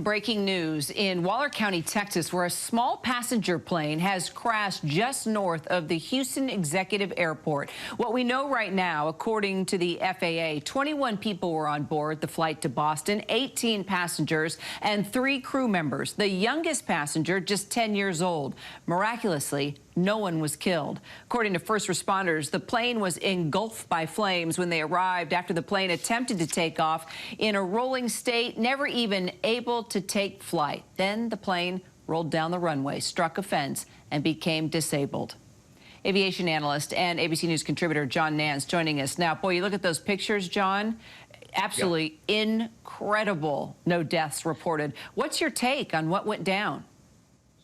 Breaking news in Waller County, Texas, where a small passenger plane has crashed just north of the Houston Executive Airport. What we know right now, according to the FAA, 21 people were on board the flight to Boston, 18 passengers and 3 crew members. The youngest passenger, just 10 years old. Miraculously, no one was killed. According to first responders, the plane was engulfed by flames when they arrived after the plane attempted to take off in a rolling state, never even able to take flight. Then the plane rolled down the runway, struck a fence, and became disabled. Aviation analyst and ABC News contributor John Nance joining us now. Boy, you look at those pictures, John. Absolutely incredible. No deaths reported. What's your take on what went down?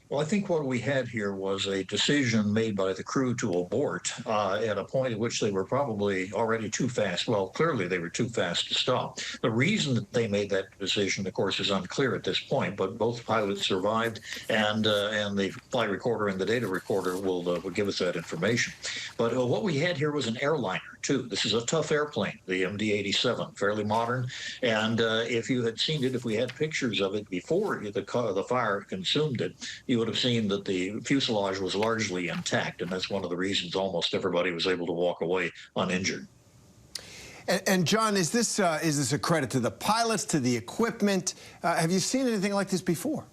Well, I think what we had here was a decision made by the crew to abort at a point at which they were probably already too fast. Well, clearly they were too fast to stop. The reason that they made that decision, of course, is unclear at this point, but both pilots survived, and the flight recorder and the data recorder will give us that information. But what we had here was an airliner, too. This is a tough airplane, the MD-87, fairly modern. And if you had seen it, if we had pictures of it before the fire consumed it, you would have seen that the fuselage was largely intact, and that's one of the reasons almost everybody was able to walk away uninjured. And John, is this a credit to the pilots, to the equipment? Have you seen anything like this before?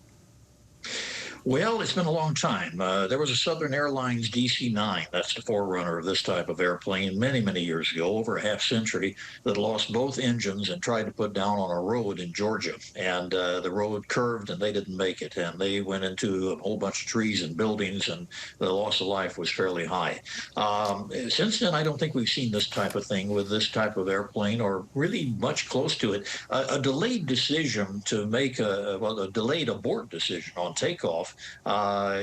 Well, it's been a long time. There was a Southern Airlines DC-9, that's the forerunner of this type of airplane, many, many years ago, over a half-century, that lost both engines and tried to put down on a road in Georgia. And the road curved, and they didn't make it. And they went into a whole bunch of trees and buildings, and the loss of life was fairly high. Since then, I don't think we've seen this type of thing with this type of airplane, or really much close to it. A delayed decision to make a delayed abort decision on takeoff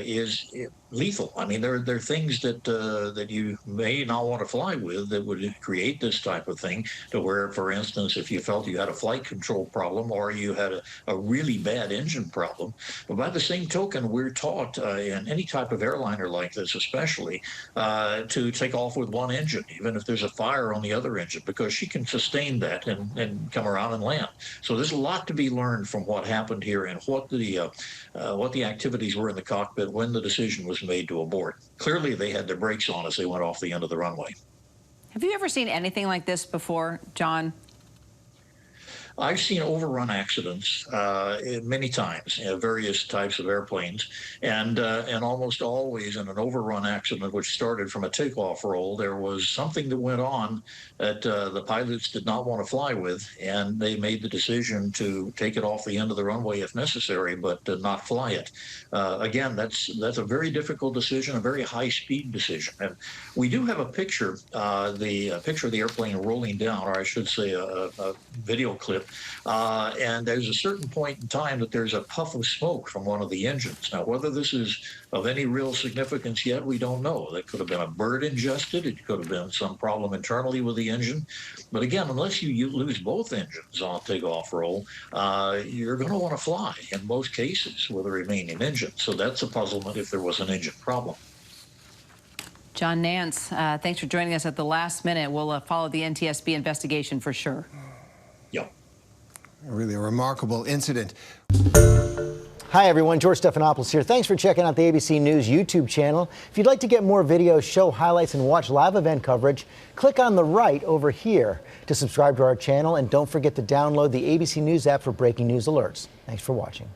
is lethal. I mean, there are things that you may not want to fly with that would create this type of thing, to where, for instance, if you felt you had a flight control problem or you had a really bad engine problem. But by the same token, we're taught in any type of airliner like this, especially, to take off with one engine, even if there's a fire on the other engine, because she can sustain that and come around and land. So there's a lot to be learned from what happened here and what the activities were in the cockpit when the decision was made to abort. Clearly, they had their brakes on as they went off the end of the runway. Have you ever seen anything like this before, John? I've seen overrun accidents many times in various types of airplanes, and almost always in an overrun accident, which started from a takeoff roll, there was something that went on that the pilots did not want to fly with, and they made the decision to take it off the end of the runway if necessary, but not fly it. Again, that's a very difficult decision, a very high-speed decision. And we do have a picture, the picture of the airplane rolling down, or I should say a video clip. And there's a certain point in time that there's a puff of smoke from one of the engines. Now, whether this is of any real significance yet, we don't know. That could have been a bird ingested. It could have been some problem internally with the engine. But again, unless you lose both engines on a takeoff roll, you're going to want to fly in most cases with a remaining engine. So that's a puzzlement if there was an engine problem. John Nance, thanks for joining us at the last minute. We'll follow the NTSB investigation for sure. Yep. Really a remarkable incident. Hi everyone, George Stephanopoulos here. Thanks for checking out the ABC News YouTube channel. If you'd like to get more videos, show highlights, and watch live event coverage, click on the right over here to subscribe to our channel, and don't forget to download the ABC News app for breaking news alerts. Thanks for watching.